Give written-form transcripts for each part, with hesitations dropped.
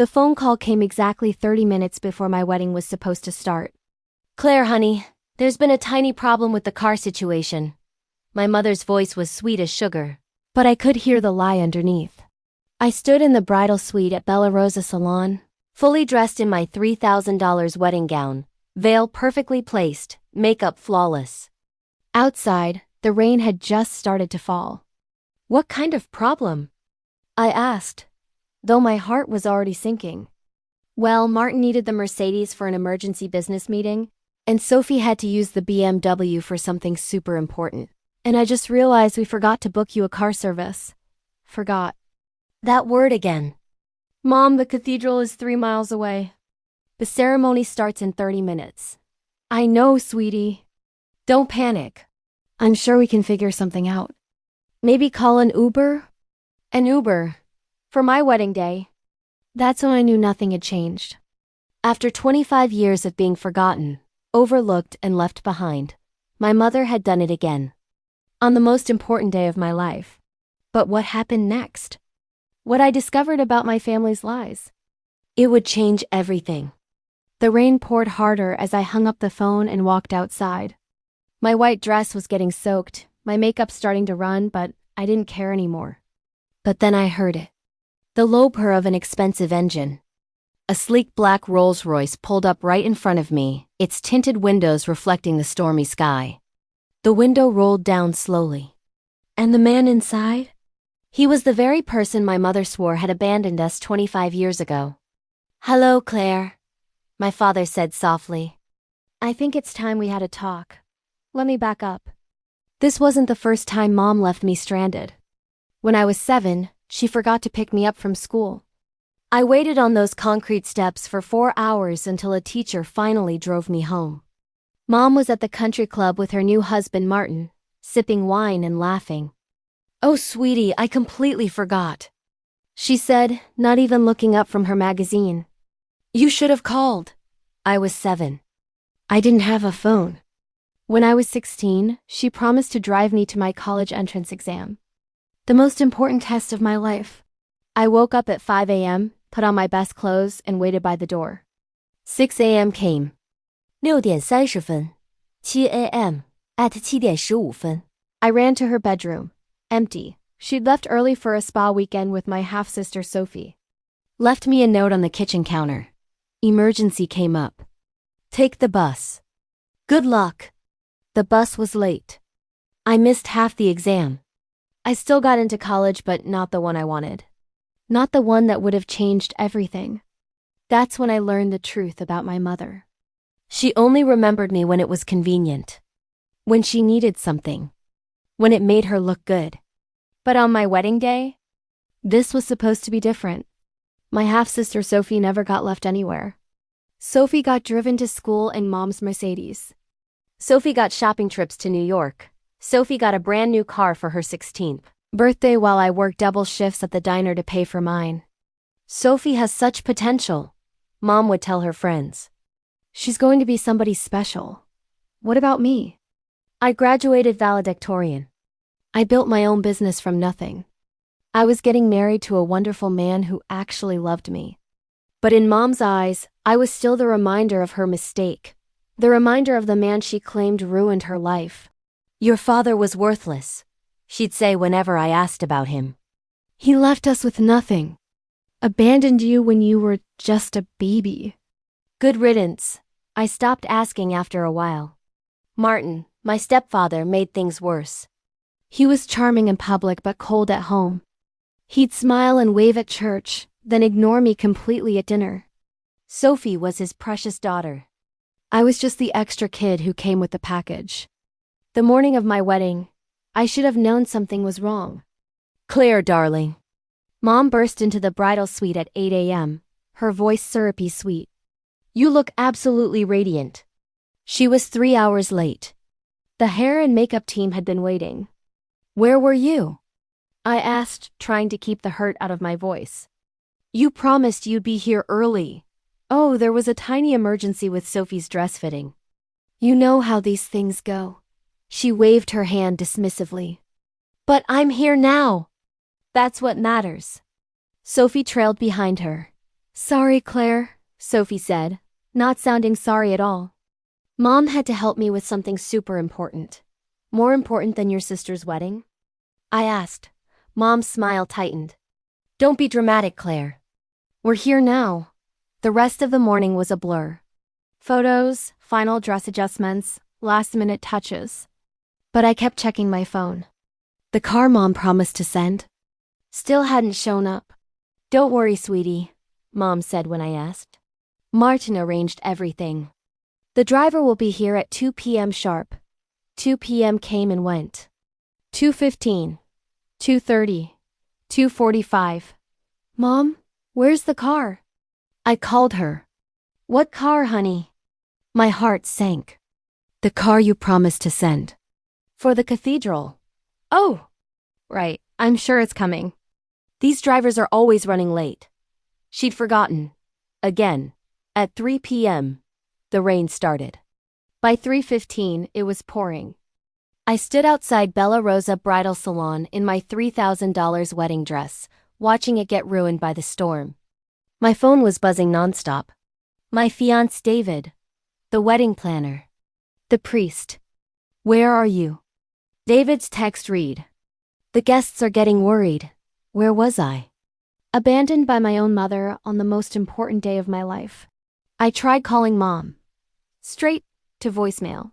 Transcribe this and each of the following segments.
The phone call came exactly 30 minutes before my wedding was supposed to start. "Claire, honey, there's been a tiny problem with the car situation." My mother's voice was sweet as sugar, but I could hear the lie underneath. I stood in the bridal suite at Bella Rosa Salon, fully dressed in my $3,000 wedding gown, veil perfectly placed, makeup flawless. Outside, the rain had just started to fall. "What kind of problem?" I asked, though my heart was already sinking. Well, Martin needed the Mercedes for an emergency business meeting, and Sophie had to use the BMW for something super important. And I just realized we forgot to book you a car service. Forgot. That word again. Mom, the cathedral is 3 miles away. The ceremony starts in 30 minutes. I know, sweetie. Don't panic. I'm sure we can figure something out. Maybe call an Uber? An Uber. For my wedding day. That's when I knew nothing had changed. After 25 years of being forgotten, overlooked, and left behind, my mother had done it again. On the most important day of my life. But what happened next? What I discovered about my family's lies. It would change everything. The rain poured harder as I hung up the phone and walked outside. My white dress was getting soaked, my makeup starting to run, but I didn't care anymore. But then I heard it. The low purr of an expensive engine. A sleek black Rolls-Royce pulled up right in front of me, its tinted windows reflecting the stormy sky. The window rolled down slowly. And the man inside? He was the very person my mother swore had abandoned us 25 years ago. "Hello, Claire," my father said softly. "I think it's time we had a talk. Let me back up. This wasn't the first time Mom left me stranded. When I was 7, she forgot to pick me up from school. I waited on those concrete steps for 4 hours until a teacher finally drove me home. Mom was at the country club with her new husband Martin, sipping wine and laughing. "Oh, sweetie, I completely forgot," she said, not even looking up from her magazine. "You should have called." I was 7. I didn't have a phone. When I was 16, she promised to drive me to my college entrance exam. The most important test of my life. I woke up at 5 a.m., put on my best clothes, and waited by the door. 6 a.m. came. 6:30分, 7 a.m. at 7:15 分. I ran to her bedroom. Empty. She'd left early for a spa weekend with my half-sister Sophie. Left me a note on the kitchen counter. Emergency came up. Take the bus. Good luck. The bus was late. I missed half the exam. I still got into college, but not the one I wanted. Not the one that would have changed everything. That's when I learned the truth about my mother. She only remembered me when it was convenient. When she needed something. When it made her look good. But on my wedding day, this was supposed to be different. My half-sister Sophie never got left anywhere. Sophie got driven to school in Mom's Mercedes. Sophie got shopping trips to New York. Sophie got a brand new car for her 16th birthday while I worked double shifts at the diner to pay for mine. Sophie has such potential, Mom would tell her friends. She's going to be somebody special. What about me? I graduated valedictorian. I built my own business from nothing. I was getting married to a wonderful man who actually loved me. But in Mom's eyes, I was still the reminder of her mistake. The reminder of the man she claimed ruined her life. "Your father was worthless," she'd say whenever I asked about him. "He left us with nothing. Abandoned you when you were just a baby." Good riddance. I stopped asking after a while. Martin, my stepfather, made things worse. He was charming in public but cold at home. He'd smile and wave at church, then ignore me completely at dinner. Sophie was his precious daughter. I was just the extra kid who came with the package. The morning of my wedding, I should have known something was wrong. "Claire, darling." Mom burst into the bridal suite at 8 a.m., her voice syrupy sweet. "You look absolutely radiant." She was 3 hours late. The hair and makeup team had been waiting. "Where were you?" I asked, trying to keep the hurt out of my voice. "You promised you'd be here early." Oh, there was a tiny emergency with Sophie's dress fitting. "You know how these things go." She waved her hand dismissively. "But I'm here now. That's what matters." Sophie trailed behind her. Sorry, Claire, Sophie said, not sounding sorry at all. Mom had to help me with something super important. More important than your sister's wedding? I asked. Mom's smile tightened. Don't be dramatic, Claire. We're here now. The rest of the morning was a blur. Photos, final dress adjustments, last-minute touches. But I kept checking my phone. The car Mom promised to send still hadn't shown up. Don't worry, sweetie, Mom said when I asked. Martin arranged everything. The driver will be here at 2 p.m. sharp. 2 p.m. came and went. 2:15, 2:30, 2:45. Mom, where's the car? I called her. What car, honey? My heart sank. The car you promised to send. For the cathedral. Oh, right, I'm sure it's coming. These drivers are always running late. She'd forgotten. Again. At 3 p.m., the rain started. By 3:15, it was pouring. I stood outside Bella Rosa Bridal Salon in my $3,000 wedding dress, watching it get ruined by the storm. My phone was buzzing nonstop. My fiancé David. The wedding planner. The priest. Where are you? David's text read. The guests are getting worried. Where was I? Abandoned by my own mother on the most important day of my life. I tried calling Mom. Straight to voicemail.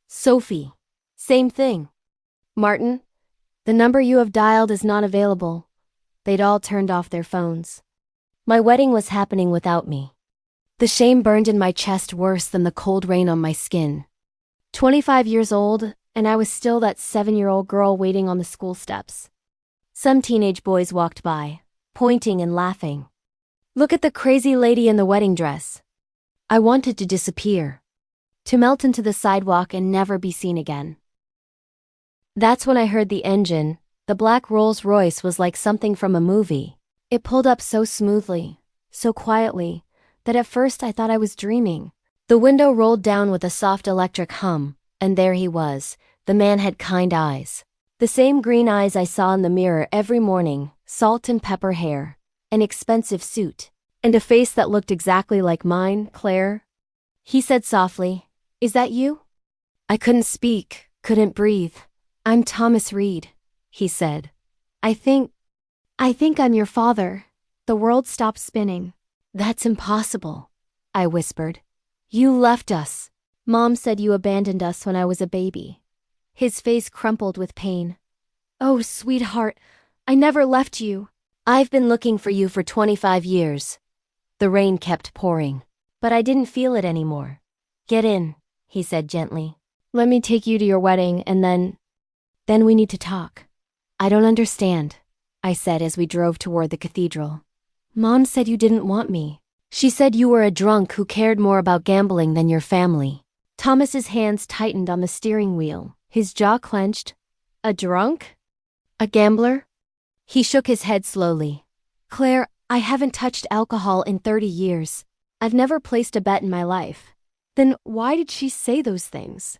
Sophie. Same thing. Martin, the number you have dialed is not available. They'd all turned off their phones. My wedding was happening without me. The shame burned in my chest worse than the cold rain on my skin. 25 years old, and I was still that 7-year-old girl waiting on the school steps. Some teenage boys walked by, pointing and laughing. Look at the crazy lady in the wedding dress. I wanted to disappear. To melt into the sidewalk and never be seen again. That's when I heard the engine. The black Rolls-Royce was like something from a movie. It pulled up so smoothly, so quietly, that at first I thought I was dreaming. The window rolled down with a soft electric hum, and there he was. The man had kind eyes. The same green eyes I saw in the mirror every morning, salt and pepper hair, an expensive suit, and a face that looked exactly like mine, Claire. He said softly, "Is that you?" I couldn't speak, couldn't breathe. "I'm Thomas Reed," he said. I think I'm your father." The world stopped spinning. "That's impossible," I whispered. "You left us. Mom said you abandoned us when I was a baby." His face crumpled with pain. "Oh, sweetheart, I never left you. I've been looking for you for 25 years. The rain kept pouring, but I didn't feel it anymore. "Get in," he said gently. "Let me take you to your wedding and then we need to talk." "I don't understand," I said as we drove toward the cathedral. "Mom said you didn't want me. She said you were a drunk who cared more about gambling than your family." Thomas's hands tightened on the steering wheel, his jaw clenched. "A drunk? A gambler?" He shook his head slowly. "Claire, I haven't touched alcohol in 30 years. I've never placed a bet in my life." "Then why did she say those things?"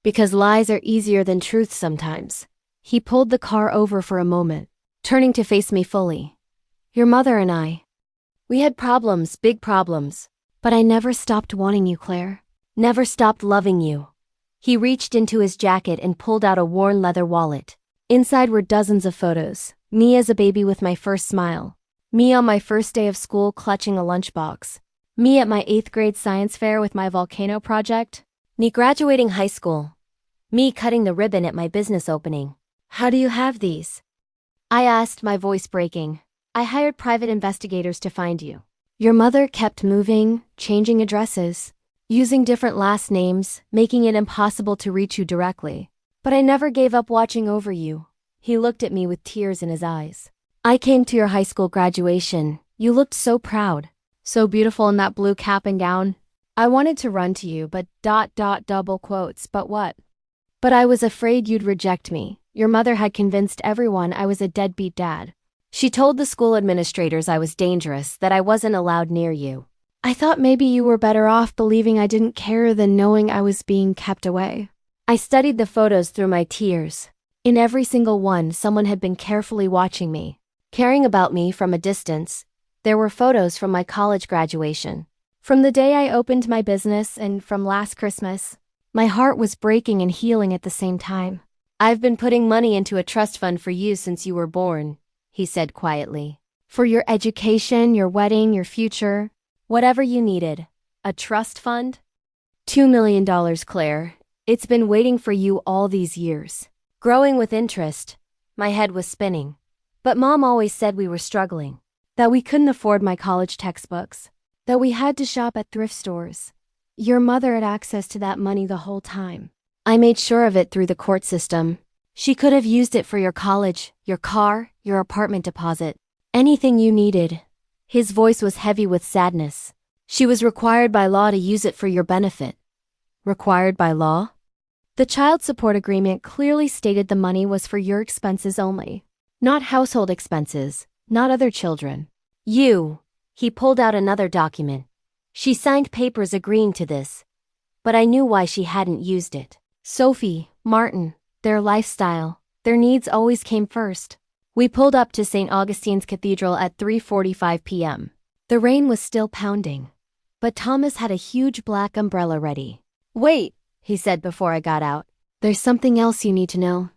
"Because lies are easier than truth sometimes." He pulled the car over for a moment, turning to face me fully. "Your mother and we had problems, big problems. But I never stopped wanting you, Claire. Never stopped loving you." He reached into his jacket and pulled out a worn leather wallet. Inside were dozens of photos. Me as a baby with my first smile. Me on my first day of school clutching a lunchbox. Me at my 8th grade science fair with my volcano project. Me graduating high school. Me cutting the ribbon at my business opening. "How do you have these?" I asked, my voice breaking. "I hired private investigators to find you. Your mother kept moving, changing addresses, using different last names, making it impossible to reach you directly. But I never gave up watching over you." He looked at me with tears in his eyes. "I came to your high school graduation. You looked so proud, so beautiful in that blue cap and gown. I wanted to run to you, but double quotes, but what? But I was afraid you'd reject me. Your mother had convinced everyone I was a deadbeat dad. She told the school administrators I was dangerous, that I wasn't allowed near you. I thought maybe you were better off believing I didn't care than knowing I was being kept away." I studied the photos through my tears. In every single one, someone had been carefully watching me, caring about me from a distance. There were photos from my college graduation, from the day I opened my business, and from last Christmas. My heart was breaking and healing at the same time. "I've been putting money into a trust fund for you since you were born," he said quietly. "For your education, your wedding, your future, whatever you needed. A trust fund? $2 million, Claire. It's been waiting for you all these years." Growing with interest, my head was spinning. But Mom always said we were struggling, that we couldn't afford my college textbooks, that we had to shop at thrift stores. Your mother had access to that money the whole time. I made sure of it through the court system. She could have used it for your college, your car, your apartment deposit, anything you needed. His voice was heavy with sadness. She was required by law to use it for your benefit. Required by law? The child support agreement clearly stated the money was for your expenses only, not household expenses, not other children. He pulled out another document. She signed papers agreeing to this, but I knew why she hadn't used it. Sophie, Martin, their lifestyle, their needs always came first. We pulled up to St. Augustine's Cathedral at 3:45 p.m. The rain was still pounding, but Thomas had a huge black umbrella ready. "Wait," he said before I got out. "There's something else you need to know."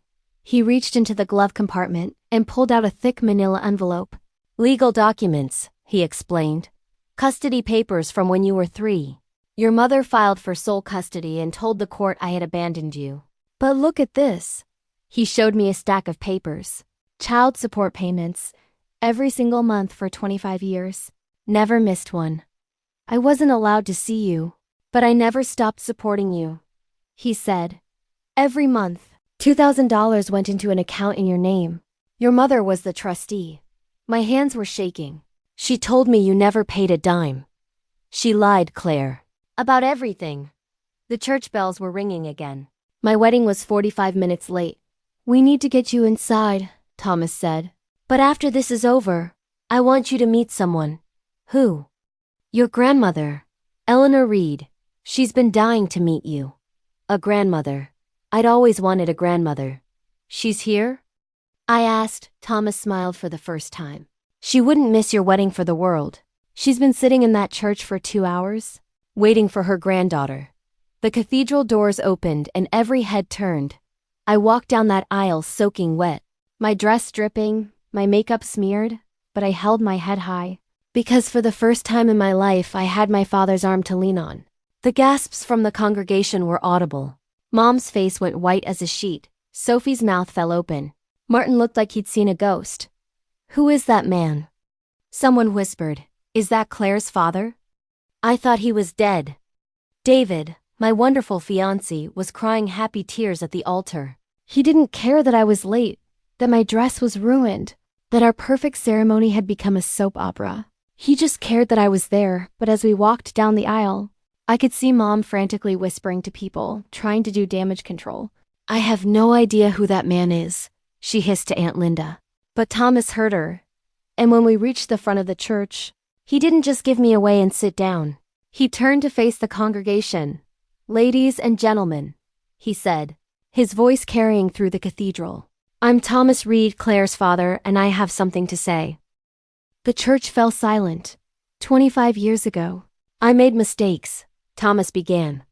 He reached into the glove compartment and pulled out a thick manila envelope. "Legal documents," he explained. "Custody papers from when you were 3. Your mother filed for sole custody and told the court I had abandoned you." "But look at this." He showed me a stack of papers. Child support payments, every single month for 25 years. Never missed one. "I wasn't allowed to see you, but I never stopped supporting you," he said. "Every month, $2,000 went into an account in your name. Your mother was the trustee." My hands were shaking. "She told me you never paid a dime." "She lied, Claire. About everything." The church bells were ringing again. My wedding was 45 minutes late. "We need to get you inside," Thomas said. "But after this is over, I want you to meet someone." "Who?" "Your grandmother, Eleanor Reed. She's been dying to meet you." "A grandmother. I'd always wanted a grandmother. She's here?" I asked. Thomas smiled for the first time. "She wouldn't miss your wedding for the world. She's been sitting in that church for 2 hours, waiting for her granddaughter." The cathedral doors opened and every head turned. I walked down that aisle soaking wet, my dress dripping, my makeup smeared, but I held my head high, because for the first time in my life I had my father's arm to lean on. The gasps from the congregation were audible. Mom's face went white as a sheet. Sophie's mouth fell open. Martin looked like he'd seen a ghost. "Who is that man?" Someone whispered. "Is that Claire's father?" I thought he was dead. David, my wonderful fiancé, was crying happy tears at the altar. He didn't care that I was late, that my dress was ruined, that our perfect ceremony had become a soap opera. He just cared that I was there, but as we walked down the aisle, I could see Mom frantically whispering to people, trying to do damage control. "I have no idea who that man is," she hissed to Aunt Linda. But Thomas heard her, and when we reached the front of the church, he didn't just give me away and sit down. He turned to face the congregation. "Ladies and gentlemen," he said, his voice carrying through the cathedral. "I'm Thomas Reed, Claire's father, and I have something to say." The church fell silent. 25 years ago. "I made mistakes," Thomas began.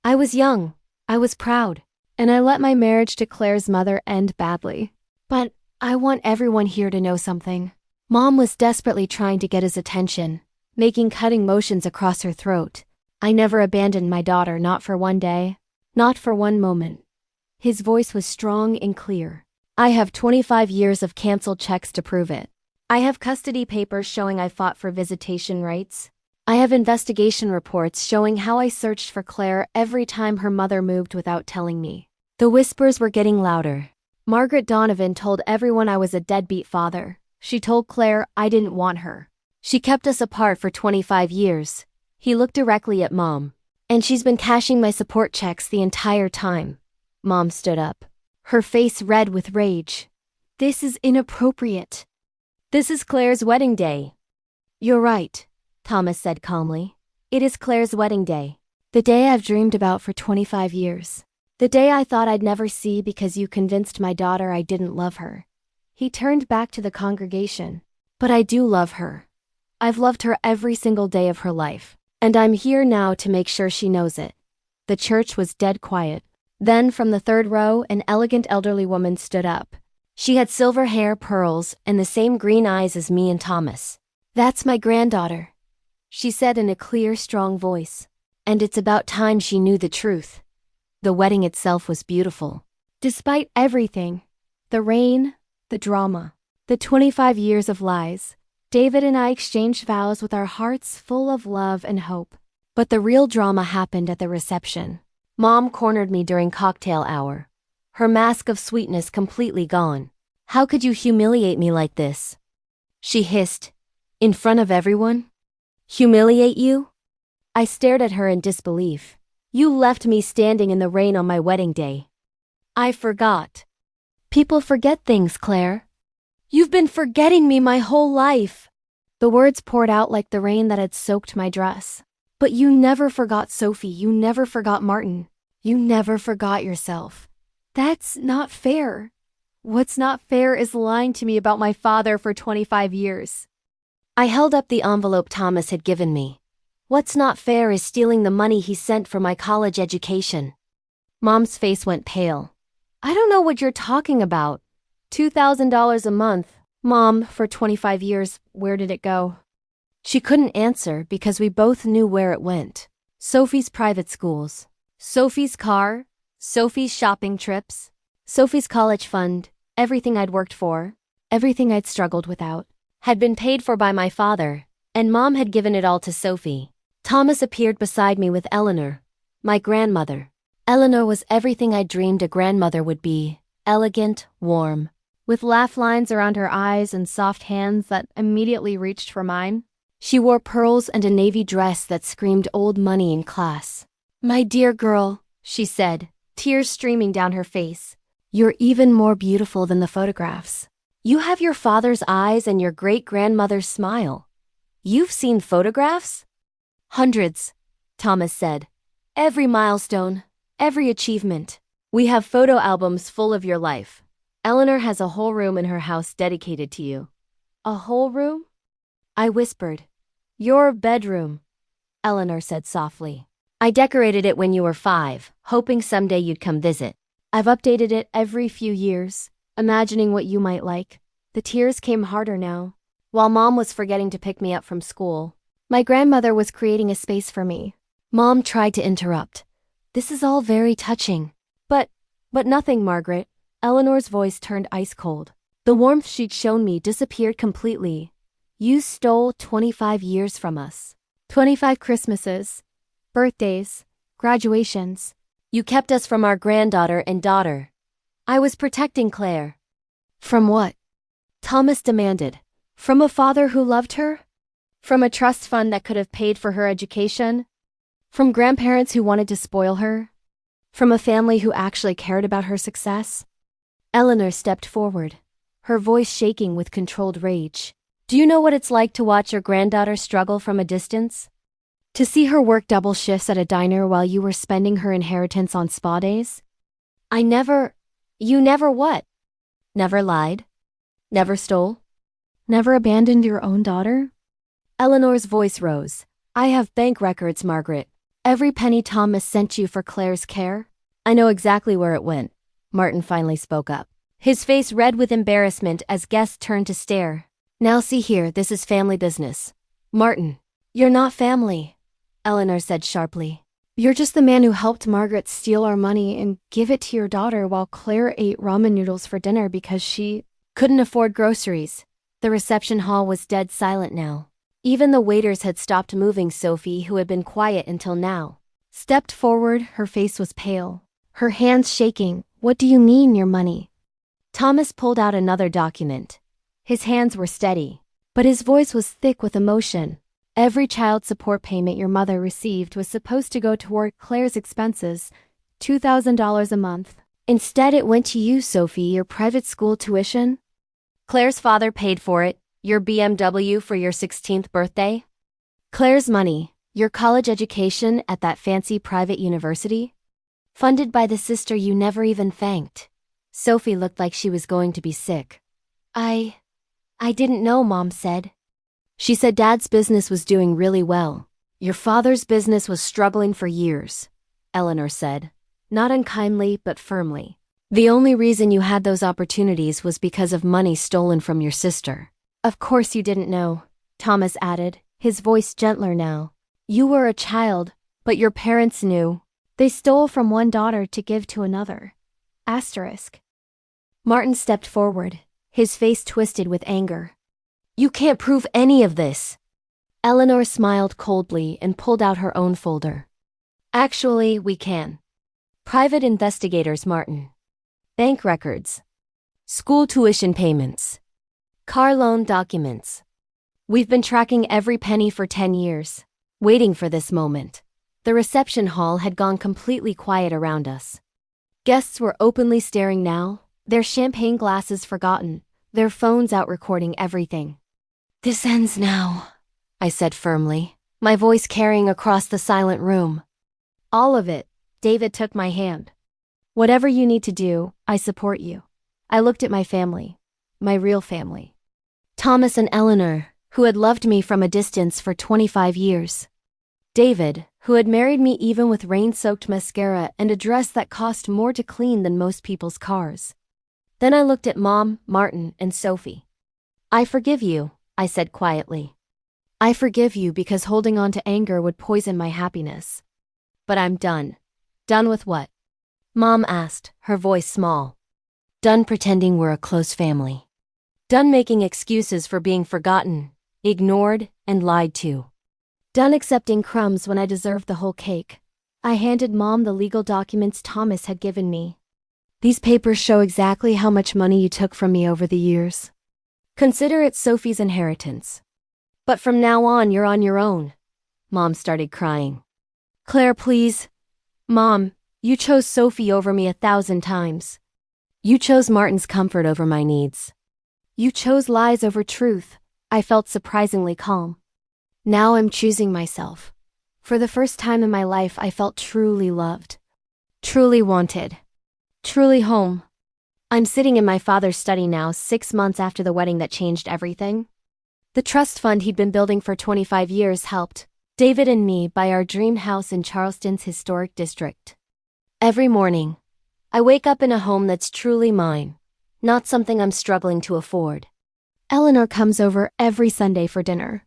"I was young, I was proud, and I let my marriage to Claire's mother end badly. But I want everyone here to know something." Mom was desperately trying to get his attention, making cutting motions across her throat. "I never abandoned my daughter, not for one day, not for one moment." His voice was strong and clear. "I have 25 years of canceled checks to prove it. I have custody papers showing I fought for visitation rights. I have investigation reports showing how I searched for Claire every time her mother moved without telling me." The whispers were getting louder. Margaret Donovan told everyone I was a deadbeat father. She told Claire I didn't want her. She kept us apart for 25 years. He looked directly at Mom. "And she's been cashing my support checks the entire time." Mom stood up, her face red with rage. "This is inappropriate. This is Claire's wedding day." "You're right," Thomas said calmly. "It is Claire's wedding day. The day I've dreamed about for 25 years. The day I thought I'd never see because you convinced my daughter I didn't love her." He turned back to the congregation. "But I do love her. I've loved her every single day of her life, and I'm here now to make sure she knows it." The church was dead quiet. Then from the third row, an elegant elderly woman stood up. She had silver hair, pearls, and the same green eyes as me and Thomas. "That's my granddaughter," she said in a clear, strong voice. And it's about time she knew the truth. The wedding itself was beautiful. Despite everything, the rain, the drama, the 25 years of lies, David and I exchanged vows with our hearts full of love and hope. But the real drama happened at the reception. Mom cornered me during cocktail hour, her mask of sweetness completely gone. "How could you humiliate me like this?" she hissed. "In front of everyone? Humiliate you?" I stared at her in disbelief. "You left me standing in the rain on my wedding day." "I forgot." "People forget things, Claire. You've been forgetting me my whole life." The words poured out like the rain that had soaked my dress. "But you never forgot Sophie, you never forgot Martin. You never forgot yourself. That's not fair. What's not fair is lying to me about my father for 25 years. I held up the envelope Thomas had given me. "What's not fair is stealing the money he sent for my college education." Mom's face went pale. "I don't know what you're talking about. $2,000 a month. Mom, for 25 years, where did it go?" She couldn't answer because we both knew where it went. Sophie's private schools, Sophie's car, Sophie's shopping trips, Sophie's college fund, everything I'd worked for, everything I'd struggled without, had been paid for by my father, and Mom had given it all to Sophie. Thomas appeared beside me with Eleanor, my grandmother. Eleanor was everything I dreamed a grandmother would be, elegant, warm, with laugh lines around her eyes and soft hands that immediately reached for mine. She wore pearls and a navy dress that screamed old money in class. "My dear girl," she said, tears streaming down her face, "you're even more beautiful than the photographs. You have your father's eyes and your great-grandmother's smile. You've seen photographs?" "Hundreds," Thomas said. "Every milestone, every achievement. We have photo albums full of your life. Eleanor has a whole room in her house dedicated to you." "A whole room?" I whispered. "Your bedroom," Eleanor said softly. "I decorated it when you were 5, hoping someday you'd come visit. I've updated it every few years, imagining what you might like." The tears came harder now. While Mom was forgetting to pick me up from school, my grandmother was creating a space for me. Mom tried to interrupt. "This is all very touching." But nothing, Margaret." Eleanor's voice turned ice cold. The warmth she'd shown me disappeared completely. "You stole 25 years from us. 25 Christmases, birthdays, graduations. You kept us from our granddaughter and daughter." I was protecting Claire. "From what?" Thomas demanded. "From a father who loved her? From a trust fund that could have paid for her education? From grandparents who wanted to spoil her? From a family who actually cared about her success?" Eleanor stepped forward, her voice shaking with controlled rage. "Do you know what it's like to watch your granddaughter struggle from a distance? To see her work double shifts at a diner while you were spending her inheritance on spa days? You never what? Never lied? Never stole? Never abandoned your own daughter?" Eleanor's voice rose. "I have bank records, Margaret. Every penny Thomas sent you for Claire's care. I know exactly where it went." Martin finally spoke up, his face red with embarrassment as guests turned to stare. "Now see here, this is family business." "Martin, you're not family," Eleanor said sharply. "You're just the man who helped Margaret steal our money and give it to your daughter while Claire ate ramen noodles for dinner because she couldn't afford groceries." The reception hall was dead silent now. Even the waiters had stopped moving. Sophie, who had been quiet until now, stepped forward. Her face was pale, her hands shaking. "What do you mean, your money?" Thomas pulled out another document. His hands were steady, but his voice was thick with emotion. "Every child support payment your mother received was supposed to go toward Claire's expenses, $2,000 a month. Instead, it went to you, Sophie, your private school tuition. Claire's father paid for it, your BMW for your 16th birthday. Claire's money, your college education at that fancy private university, funded by the sister you never even thanked." Sophie looked like she was going to be sick. I didn't know," Mom said. She said Dad's business was doing really well. Your father's business was struggling for years, Eleanor said, not unkindly but firmly. The only reason you had those opportunities was because of money stolen from your sister. Of course you didn't know, Thomas added, his voice gentler now. You were a child, but your parents knew. They stole from one daughter to give to another. Asterisk. Martin stepped forward, his face twisted with anger. You can't prove any of this. Eleanor smiled coldly and pulled out her own folder. Actually, we can. Private investigators, Martin. Bank records. School tuition payments. Car loan documents. We've been tracking every penny for 10 years, waiting for this moment. The reception hall had gone completely quiet around us. Guests were openly staring now, their champagne glasses forgotten, their phones out recording everything. This ends now, I said firmly, my voice carrying across the silent room. All of it. David took my hand. Whatever you need to do, I support you. I looked at my family, my real family. Thomas and Eleanor, who had loved me from a distance for 25 years. David, who had married me even with rain-soaked mascara and a dress that cost more to clean than most people's cars. Then I looked at Mom, Martin, and Sophie. I forgive you, I said quietly. I forgive you because holding on to anger would poison my happiness. But I'm done. Done with what? Mom asked, her voice small. Done pretending we're a close family. Done making excuses for being forgotten, ignored, and lied to. Done accepting crumbs when I deserved the whole cake. I handed Mom the legal documents Thomas had given me. These papers show exactly how much money you took from me over the years. Consider it Sophie's inheritance. But from now on, you're on your own. Mom started crying. Claire, please. Mom, you chose Sophie over me 1,000 times. You chose Martin's comfort over my needs. You chose lies over truth. I felt surprisingly calm. Now I'm choosing myself. For the first time in my life, I felt truly loved. Truly wanted. Truly home. I'm sitting in my father's study now, 6 months after the wedding that changed everything. The trust fund he'd been building for 25 years helped David and me buy our dream house in Charleston's historic district. Every morning, I wake up in a home that's truly mine, not something I'm struggling to afford. Eleanor comes over every Sunday for dinner.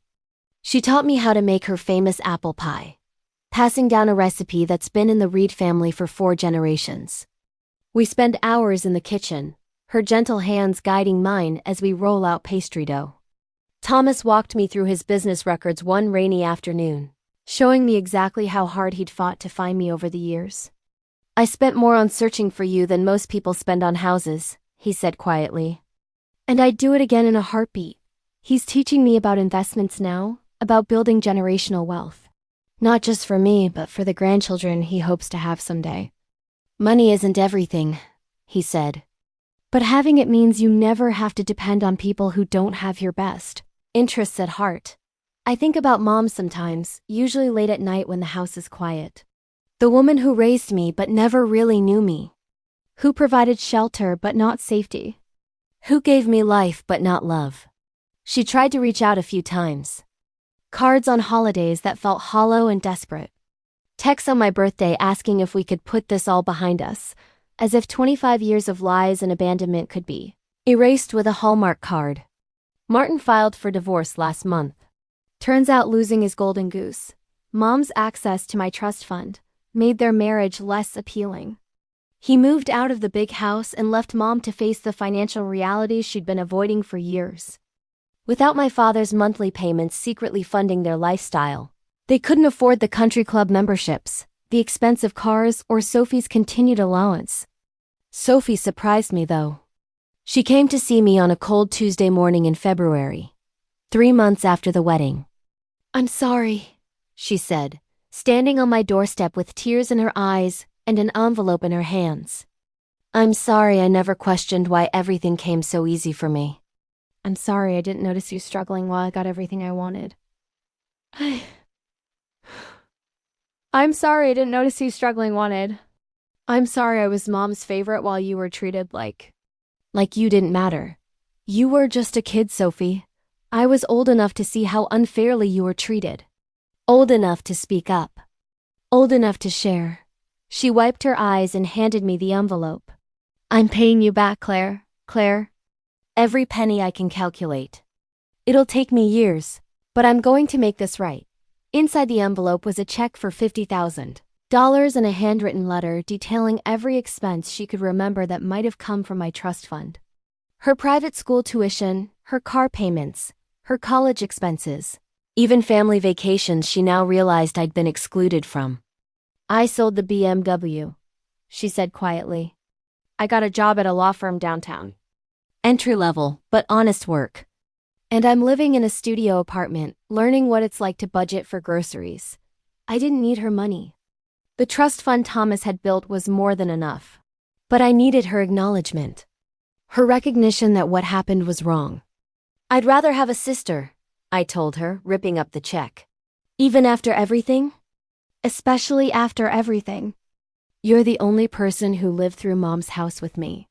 She taught me how to make her famous apple pie, passing down a recipe that's been in the Reed family for 4 generations. We spend hours in the kitchen, her gentle hands guiding mine as we roll out pastry dough. Thomas walked me through his business records one rainy afternoon, showing me exactly how hard he'd fought to find me over the years. I spent more on searching for you than most people spend on houses, he said quietly. And I'd do it again in a heartbeat. He's teaching me about investments now, about building generational wealth. Not just for me, but for the grandchildren he hopes to have someday. Money isn't everything, he said. But having it means you never have to depend on people who don't have your best interests at heart. I think about Mom sometimes, usually late at night when the house is quiet. The woman who raised me but never really knew me. Who provided shelter but not safety. Who gave me life but not love. She tried to reach out a few times. Cards on holidays that felt hollow and desperate. Texts on my birthday asking if we could put this all behind us, as if 25 years of lies and abandonment could be erased with a Hallmark card. Martin filed for divorce last month. Turns out losing his golden goose, Mom's access to my trust fund, made their marriage less appealing. He moved out of the big house and left Mom to face the financial realities she'd been avoiding for years. Without my father's monthly payments secretly funding their lifestyle, they couldn't afford the country club memberships, the expensive cars, or Sophie's continued allowance. Sophie surprised me though. She came to see me on a cold Tuesday morning in February, 3 months after the wedding. I'm sorry, she said, standing on my doorstep with tears in her eyes and an envelope in her hands. I'm sorry I never questioned why everything came so easy for me. I'm sorry I didn't notice you struggling while I got everything I wanted. I'm sorry I didn't notice you struggling wanted. I'm sorry I was Mom's favorite while you were treated like you didn't matter. You were just a kid, Sophie. I was old enough to see how unfairly you were treated. Old enough to speak up. Old enough to share. She wiped her eyes and handed me the envelope. I'm paying you back, Claire. Claire. Every penny I can calculate. It'll take me years, but I'm going to make this right. Inside the envelope was a check for $50,000 and a handwritten letter detailing every expense she could remember that might have come from my trust fund. Her private school tuition, her car payments, her college expenses, even family vacations she now realized I'd been excluded from. I sold the BMW, she said quietly. I got a job at a law firm downtown. Entry-level, but honest work. And I'm living in a studio apartment, learning what it's like to budget for groceries. I didn't need her money. The trust fund Thomas had built was more than enough. But I needed her acknowledgement. Her recognition that what happened was wrong. I'd rather have a sister, I told her, ripping up the check. Even after everything? Especially after everything. You're the only person who lived through Mom's house with me.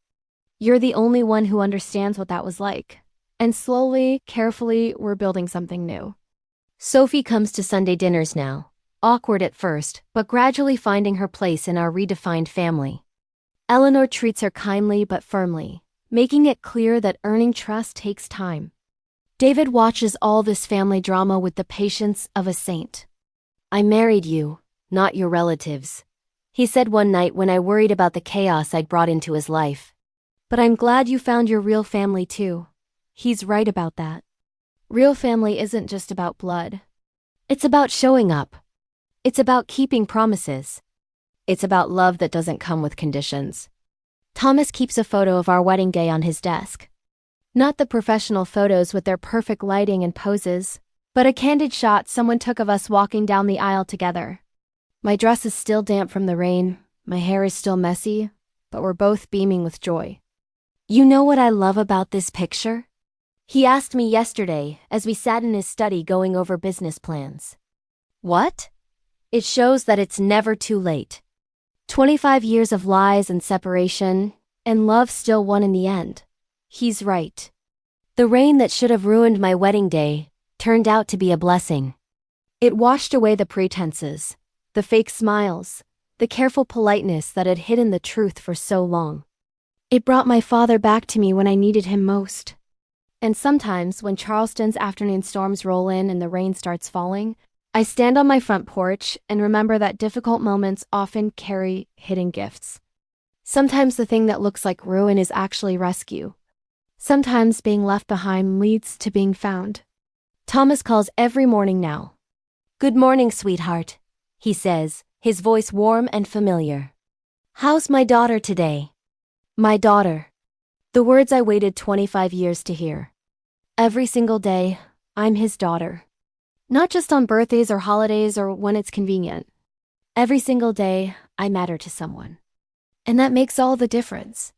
You're the only one who understands what that was like. And slowly, carefully, we're building something new. Sophie comes to Sunday dinners now, awkward at first, but gradually finding her place in our redefined family. Eleanor treats her kindly but firmly, making it clear that earning trust takes time. David watches all this family drama with the patience of a saint. I married you, not your relatives, he said one night when I worried about the chaos I'd brought into his life. But I'm glad you found your real family too. He's right about that. Real family isn't just about blood. It's about showing up. It's about keeping promises. It's about love that doesn't come with conditions. Thomas keeps a photo of our wedding day on his desk. Not the professional photos with their perfect lighting and poses, but a candid shot someone took of us walking down the aisle together. My dress is still damp from the rain, my hair is still messy, but we're both beaming with joy. You know what I love about this picture? He asked me yesterday as we sat in his study going over business plans. What? It shows that it's never too late. 25 years of lies and separation, and love still won in the end. He's right. The rain that should have ruined my wedding day turned out to be a blessing. It washed away the pretenses, the fake smiles, the careful politeness that had hidden the truth for so long. It brought my father back to me when I needed him most. And sometimes, when Charleston's afternoon storms roll in and the rain starts falling, I stand on my front porch and remember that difficult moments often carry hidden gifts. Sometimes the thing that looks like ruin is actually rescue. Sometimes being left behind leads to being found. Thomas calls every morning now. Good morning, sweetheart, he says, his voice warm and familiar. How's my daughter today? My daughter. The words I waited 25 years to hear. Every single day, I'm his daughter. Not just on birthdays or holidays or when it's convenient. Every single day, I matter to someone. And that makes all the difference.